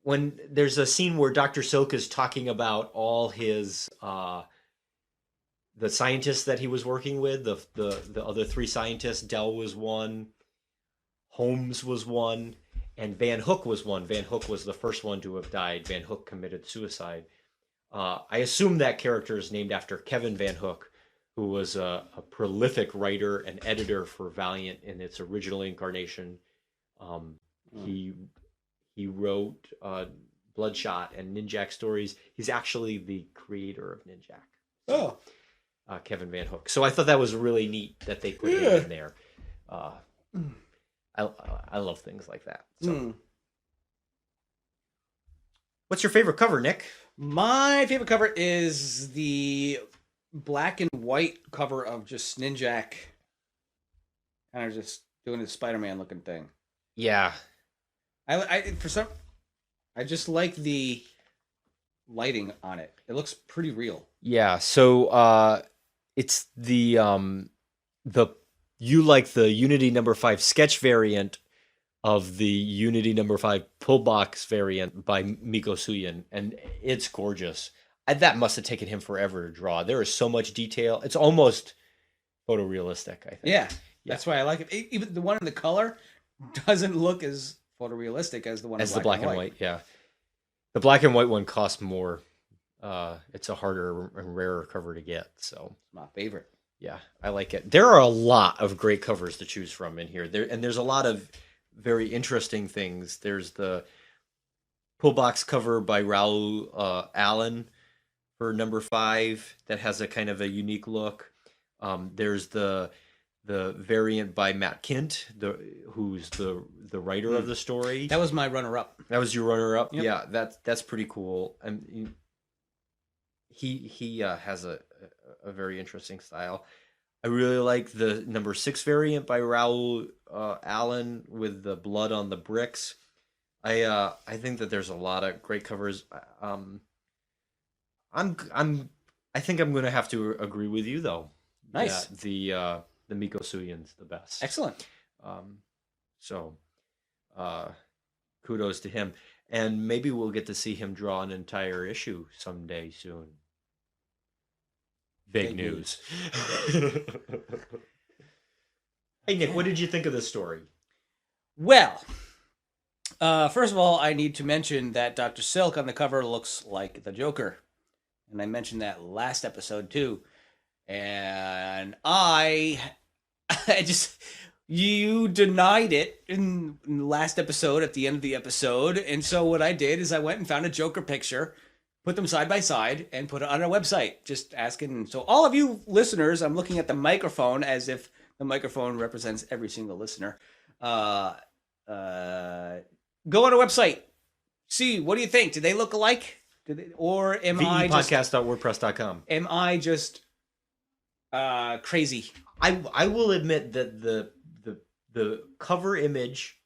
When there's a scene where Dr. Silk is talking about all his the scientists that he was working with, the other three scientists, Dell was one, Holmes was one, and Van Hook was one. Van Hook was the first one to have died. Van Hook committed suicide. I assume that character is named after Kevin Van Hook, who was a prolific writer and editor for Valiant in its original incarnation. He wrote Bloodshot and Ninjak stories. He's actually the creator of Ninjak. Oh. Kevin Van Hook. So I thought that was really neat that they put him in there. I love things like that. So. What's your favorite cover, Nick? My favorite cover is the black and white cover of just Ninjak kind of just doing the Spider-Man looking thing. Yeah. I just like the lighting on it. It looks pretty real. Yeah, so it's the you like the Unity number 5 sketch variant of the Unity number 5 pull box variant by Miko Suyin, and it's gorgeous. That must have taken him forever to draw. There is so much detail. It's almost photorealistic, I think. Yeah, that's why I like it. Even the one in the color doesn't look as photorealistic as the one as in the black and white. Yeah, the black and white one costs more. It's a harder and rarer cover to get. So it's my favorite. Yeah, I like it. There are a lot of great covers to choose from in here. There's a lot of very interesting things. There's the pull box cover by Raoul Allen for number 5 that has a kind of a unique look. There's the variant by Matt Kint, who's the writer of the story. That was my runner-up. That was your runner-up. Yep. Yeah, that's pretty cool. And he has a very interesting style. I really like the number 6 variant by Raoul Allen with the blood on the bricks. I think that there's a lot of great covers. I think I'm going to have to agree with you though. Nice. The Miko Suyin's the best. Excellent. So kudos to him, and maybe we'll get to see him draw an entire issue someday soon. Big news. Hey Nick, what did you think of this story? Well, first of all, I need to mention that Dr. Silk on the cover looks like the Joker. And I mentioned that last episode too. And I just, you denied it in the last episode at the end of the episode. And so what I did is I went and found a Joker picture, put them side by side, and put it on our website. Just asking. So all of you listeners, I'm looking at the microphone as if the microphone represents every single listener. Go on our website. See, what do you think? Do they look alike? Or am I just podcast.wordpress.com? Am I just crazy? I will admit that the cover image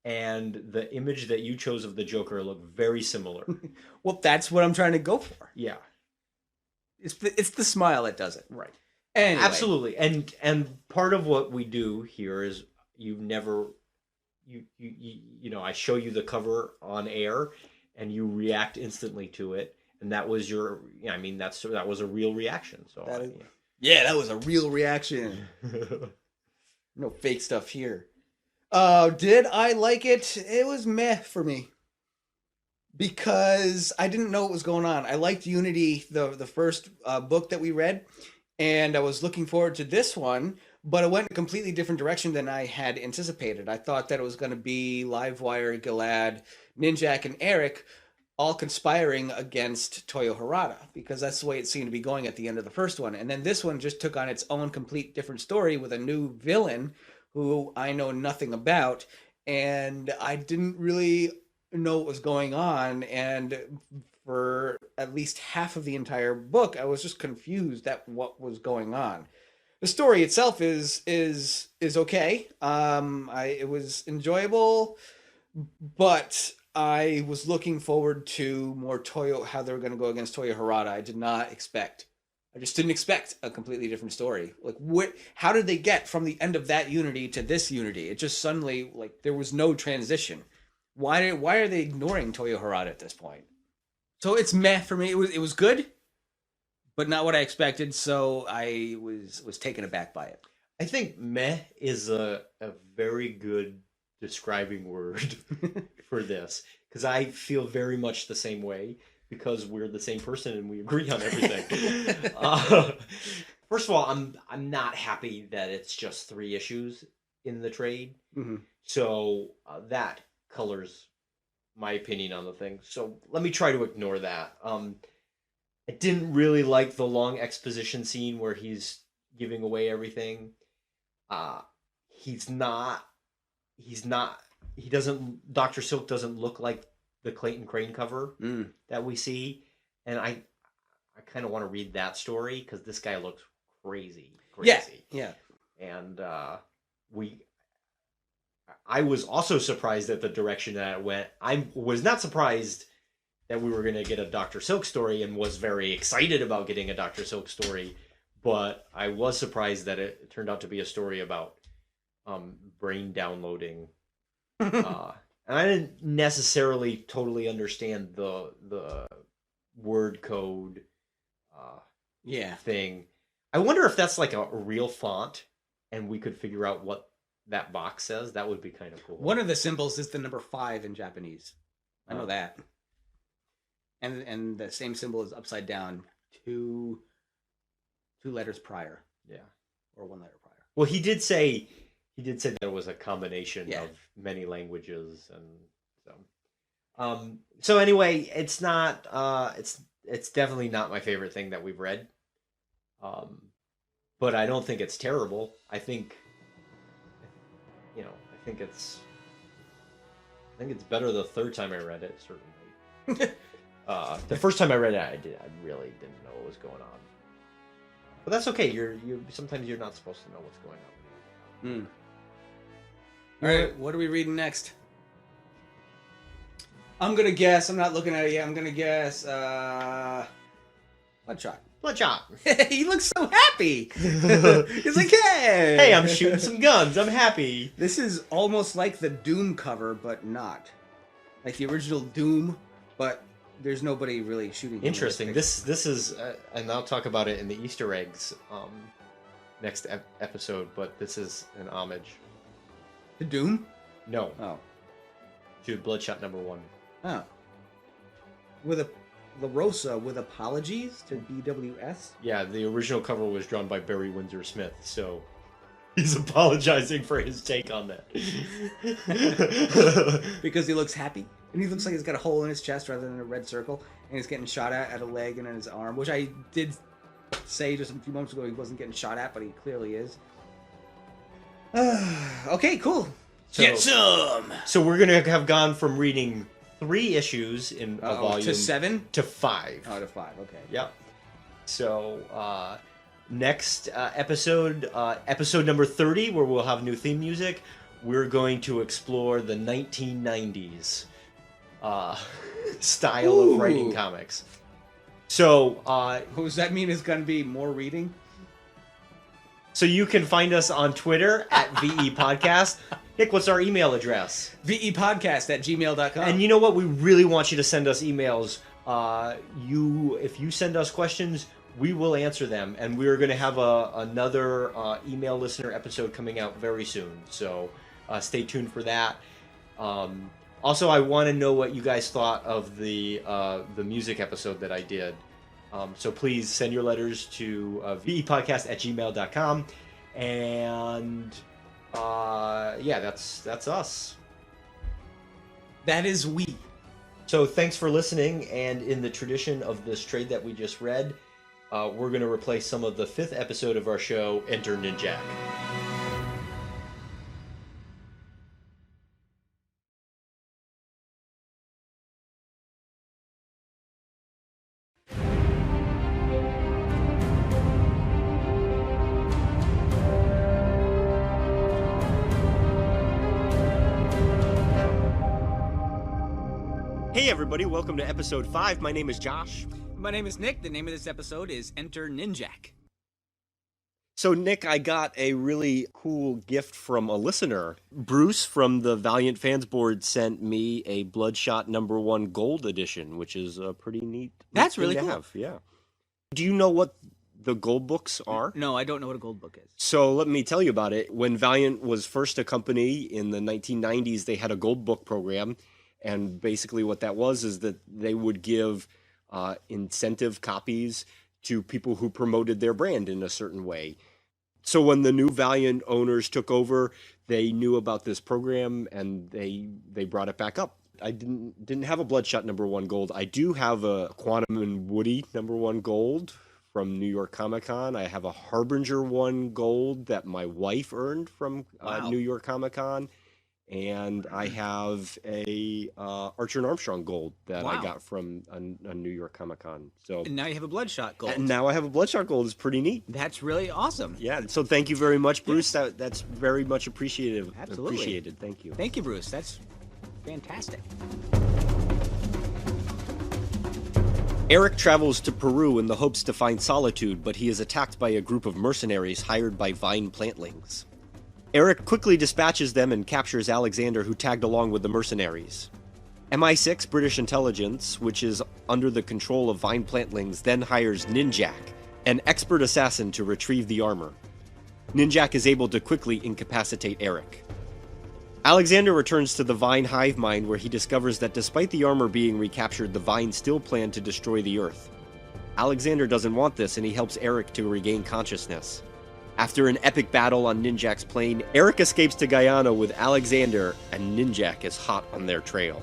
and the image that you chose of the Joker look very similar. Well, that's what I'm trying to go for. Yeah. It's the smile that does it. Right. Anyway. Absolutely. And part of what we do here is you know, I show you the cover on air and you react instantly to it, and that was that was a real reaction. So that was a real reaction. No fake stuff here. Did I like it? It was meh for me. Because I didn't know what was going on. I liked Unity, the first book that we read, and I was looking forward to this one, but it went in a completely different direction than I had anticipated. I thought that it was going to be Livewire, Gilad, Ninjak, and Eric all conspiring against Toyo Harada, because that's the way it seemed to be going at the end of the first one. And then this one just took on its own complete different story with a new villain who I know nothing about, and I didn't really know what was going on, and for at least half of the entire book I was just confused at what was going on. The story itself is okay. It was enjoyable, but I was looking forward to more how they were going to go against Toyo Harada. I just didn't expect a completely different story. Like, how did they get from the end of that Unity to this Unity? It just suddenly, like, there was no transition. Why are they ignoring Toyo Harada at this point? So it's meh for me. It was good, but not what I expected. So I was taken aback by it. I think meh is a very good describing word for this, because I feel very much the same way, because we're the same person and we agree on everything. First of all, I'm not happy that it's just 3 issues in the trade. Mm-hmm. So that colors my opinion on the thing. So let me try to ignore that. I didn't really like the long exposition scene where he's giving away everything. Dr. Silk doesn't look like the Clayton Crane cover that we see. And I kind of want to read that story, because this guy looks crazy. Yeah. And I was also surprised at the direction that it went. I was not surprised that we were going to get a Dr. Silk story, and was very excited about getting a Dr. Silk story. But I was surprised that it turned out to be a story about brain downloading. And I didn't necessarily totally understand the word code thing. I wonder if that's like a real font, and we could figure out what that box says. That would be kind of cool. One of the symbols is the number 5 in Japanese. I know that. And the same symbol is upside down 2 letters prior. Yeah. Or 1 letter prior. Well, he did say that it was a combination of many languages, and so anyway, it's not it's definitely not my favorite thing that we've read. But I don't think it's terrible. I think it's better the third time I read it, certainly. The first time I read it, I really didn't know what was going on. But that's okay. Sometimes you're not supposed to know what's going on. All right, what are we reading next? I'm gonna guess. I'm not looking at it yet. I'm gonna guess. Bloodshot. Bloodshot. He looks so happy. He's like, hey, I'm shooting some guns. I'm happy. This is almost like the Doom cover, but not like the original Doom. But there's nobody really shooting. Interesting. This is, and I'll talk about it in the Easter eggs next episode. But this is an homage. To Doom? No. Oh. To Bloodshot #1. Oh. With a La Rosa with apologies to BWS? Yeah, the original cover was drawn by Barry Windsor Smith, so he's apologizing for his take on that. Because he looks happy. And he looks like he's got a hole in his chest rather than a red circle. And he's getting shot at a leg and in his arm, which I did say just a few moments ago he wasn't getting shot at, but he clearly is. Okay, cool. Get some! So we're going to have gone from reading 3 issues in a volume to 7? To 5. Oh, to 5, okay. Yep. So, next episode, episode number 30, where we'll have new theme music, we're going to explore the 1990s style of writing comics. So, Does that mean it's going to be more reading? so you can find us on Twitter at VE Podcast. Nick, what's our email address? VEpodcast@gmail.com. And you know what? We really want you to send us emails. If you send us questions, we will answer them. And we're going to have another email listener episode coming out very soon. So stay tuned for that. Also, I want to know what you guys thought of the music episode that I did. So please send your letters to vepodcast@gmail.com. And yeah, that's us. That is we. So thanks for listening, and in the tradition of this trade that we just read, we're going to replace some of the 5th episode of our show, Enter Ninjak. Hey everybody, welcome to episode 5. My name is Josh. My name is Nick. The name of this episode is Enter Ninjak. So Nick, I got a really cool gift from a listener. Bruce from the Valiant Fans Board sent me a Bloodshot #1 Gold edition, which is a pretty neat That's thing really to cool. have. Yeah. Do you know what the gold books are? No, I don't know what a gold book is. So let me tell you about it. When Valiant was first a company in the 1990s, they had a gold book program. And basically what that was is that they would give incentive copies to people who promoted their brand in a certain way. So when the new Valiant owners took over, they knew about this program and they brought it back up. I didn't have a Bloodshot #1 Gold. I do have a Quantum and Woody #1 Gold from New York Comic Con. I have a Harbinger 1 Gold that my wife earned from New York Comic Con. And I have a Archer and Armstrong Gold that I got from a New York Comic Con. So And now you have a Bloodshot Gold. and now I have a Bloodshot Gold. It's pretty neat. That's really awesome. Yeah. So thank you very much, Bruce. That's very much appreciated. Absolutely. Appreciated. Thank you. Thank you, Bruce. That's fantastic. Eric travels to Peru in the hopes to find solitude, but he is attacked by a group of mercenaries hired by Vine plantlings. Eric quickly dispatches them and captures Alexander, who tagged along with the mercenaries. MI6, British intelligence, which is under the control of Vine plantlings, then hires Ninjak, an expert assassin, to retrieve the armor. Ninjak is able to quickly incapacitate Eric. Alexander returns to the Vine hive mind, where he discovers that despite the armor being recaptured, the Vine still plan to destroy the Earth. Alexander doesn't want this, and he helps Eric to regain consciousness. After an epic battle on Ninjak's plane, Eric escapes to Guyana with Alexander, and Ninjak is hot on their trail.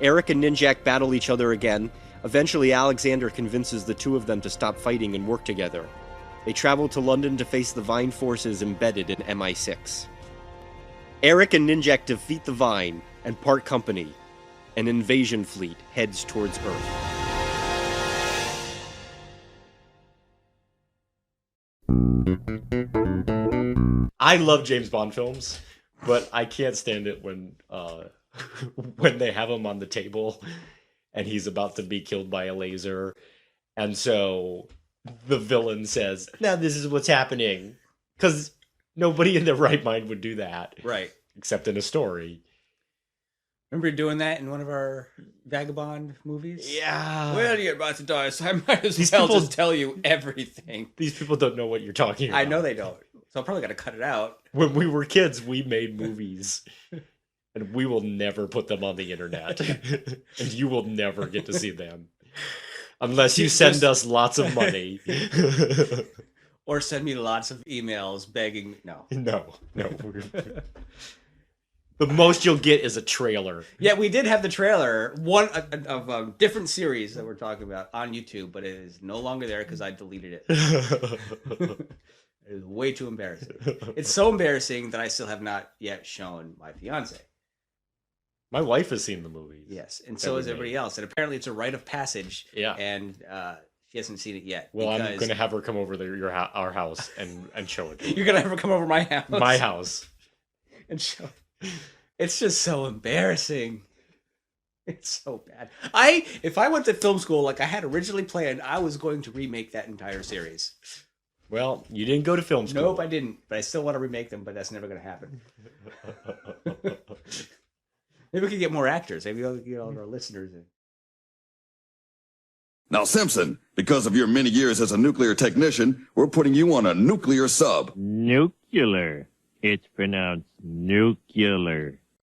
Eric and Ninjak battle each other again. Eventually, Alexander convinces the two of them to stop fighting and work together. They travel to London to face the Vine forces embedded in MI6. Eric and Ninjak defeat the Vine and part company. An invasion fleet heads towards Earth. I love James Bond films, but I can't stand it when when they have him on the table and he's about to be killed by a laser, and so the villain says, "Now this is what's happening," because nobody in their right mind would do that, Right. except in a story. Remember doing that in one of our Vagabond movies? Yeah. Well, you're about to die, so I might as These well people- just tell you everything. These people don't know what you're talking about. I know they don't. So I'm probably got to cut it out. When we were kids, we made movies, and we will never put them on the internet, and you will never get to see them unless you send us lots of money. Or send me lots of emails begging me. No. No. The most you'll get is a trailer. Yeah, we did have the trailer, one of a different series that we're talking about on YouTube, but it is no longer there because I deleted it. It is way too embarrassing. It's so embarrassing that I still have not yet shown my fiance. My wife has seen the movies. Yes, and so has everybody else. And apparently it's a rite of passage. Yeah. And she hasn't seen it yet. Well, I'm going to have her come over to our house and show it. You're going to have her come over my house? My house. And show. It's just so embarrassing. It's so bad. If I went to film school like I had originally planned, I was going to remake that entire series. Well, you didn't go to film school. Nope, I didn't. But I still want to remake them, but that's never going to happen. Maybe we could get more actors. Maybe we'll get all our listeners in. Now, Simpson, because of your many years as a nuclear technician, we're putting you on a nuclear sub. Nuclear. It's pronounced nuclear.